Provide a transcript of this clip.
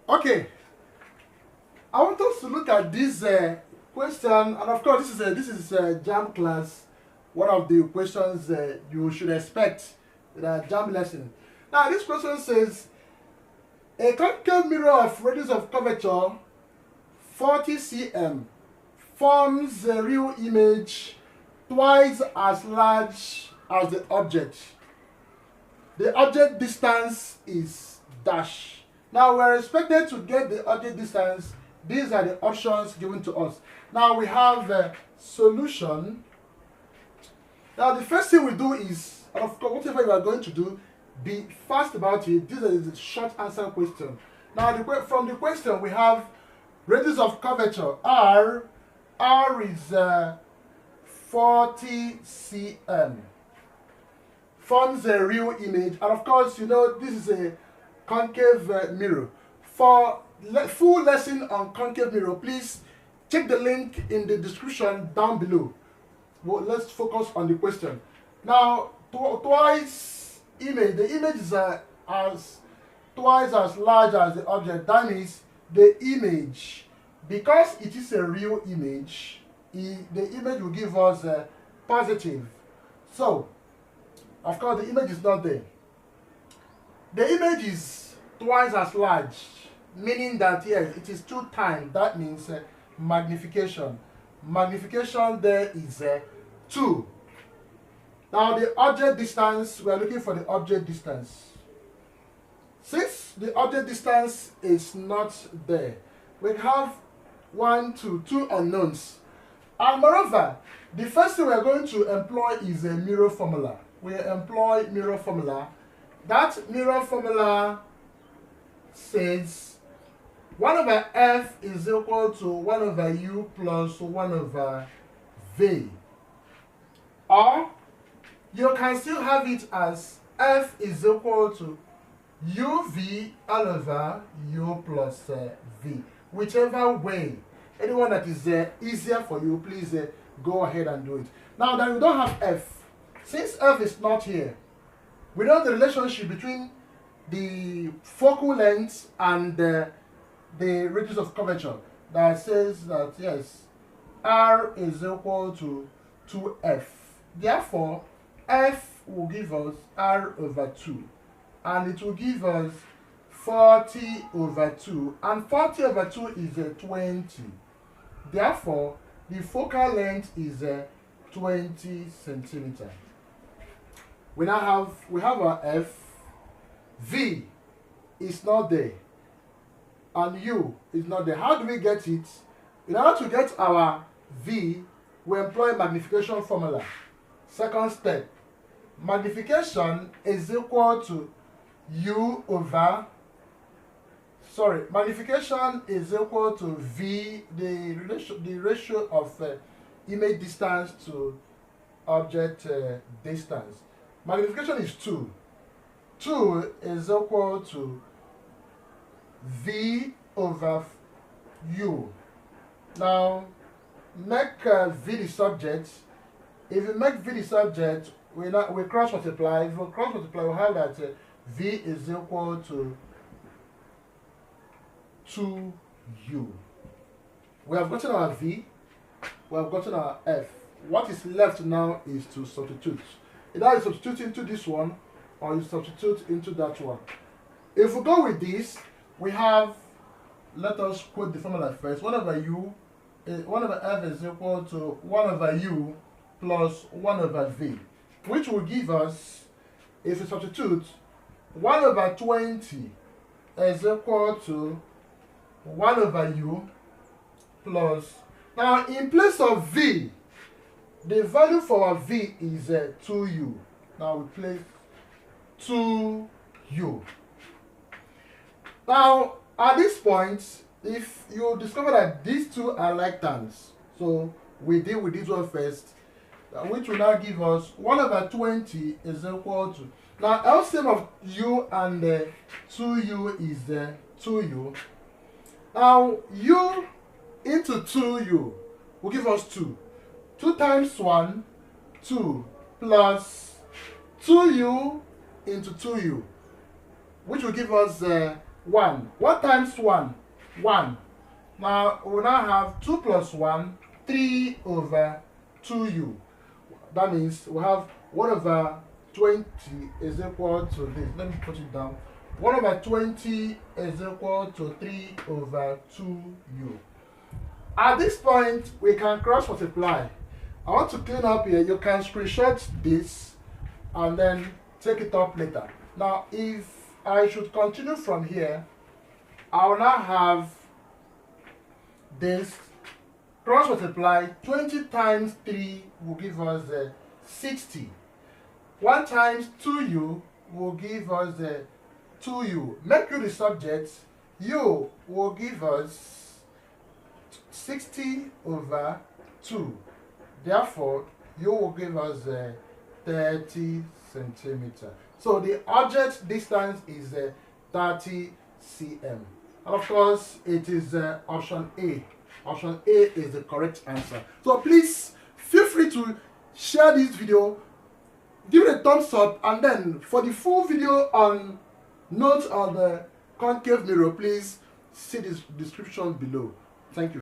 Okay, I want us to look at this question, and of course this is JAMB class. One of the questions you should expect in a JAMB lesson. Now this question says a concave mirror of radius of curvature 40 cm forms a real image twice as large as the object. The object distance is dash. Now we're expected to get the object distance. These are the options given to us. Now we have a solution. Now the first thing we do is, and of course whatever you are going to do, be fast about it. This is a short answer question. Now from the question we have radius of curvature r. R is 40 cm. Forms a real image, and of course you know this is a concave mirror. For full lesson on concave mirror, please check the link in the description down below. Well, let's focus on the question. Now twice image, the image is as twice as large as the object. That means the image, because it is a real image, the image will give us a positive. So of course the image is not there. The image is twice as large, meaning that yes, it is 2 times. That means magnification. Magnification there is 2. Now the object distance, we are looking for the object distance. Since the object distance is not there, we have 2 unknowns. And moreover, the first thing we are going to employ is a mirror formula. We employ mirror formula. That mirror formula says 1 over f is equal to 1 over u plus 1 over v. Or you can still have it as f is equal to uv all over u plus v. Whichever way, anyone that is easier for you, please go ahead and do it. Now that we don't have f, since f is not here, we know the relationship between the focal length and the radius of curvature that says that yes, r is equal to 2f. Therefore, f will give us r over 2, and it will give us 40 over 2, and 40 over 2 is 20. Therefore, the focal length is 20 centimeters. We now have our f. V is not there, and u is not there. How do we get it? In order to get our v, we employ magnification formula. Second step, magnification is equal to u over, magnification is equal to v, the ratio of image distance to object distance. Magnification is 2. 2 is equal to v over u. Now make v the subject. If you make v the subject, we cross multiply. If we cross multiply, we have that v is equal to 2u. We have gotten our v, we have gotten our f. What is left now is to substitute. Either you substitute into this one, or you substitute into that one. If we go with this, we have, let us quote the formula first. 1 over u, 1 over f is equal to 1 over u plus 1 over v, which will give us, if we substitute, 1 over 20 is equal to 1 over u plus, now in place of v, the value for our v is 2u. Now we place 2u. Now at this point, if you discover that these two are like terms, so we deal with this one first, which will now give us 1 over 20 is equal to, now LCM of u and 2u is 2u. Now u into 2u will give us 2. 2 times 1, 2, plus 2u into 2u, which will give us 1. What times 1? 1. Now we now have 2 plus 1, 3 over 2u. That means we have 1 over 20 is equal to this. Let me put it down. 1 over 20 is equal to 3 over 2u. At this point, we can cross multiply. I want to clean up here. You can screenshot this and then take it up later. Now, if I should continue from here, I will now have this cross multiply. 20 times 3 will give us 60. 1 times 2u will give us 2u. Make u the subject. U will give us 60 over 2. Therefore, u will give us 30 centimeter. So the object distance is 30 cm. And of course, it is option A. Option A is the correct answer. So please feel free to share this video, give it a thumbs up, and then for the full video on notes on the concave mirror, please see this description below. Thank you.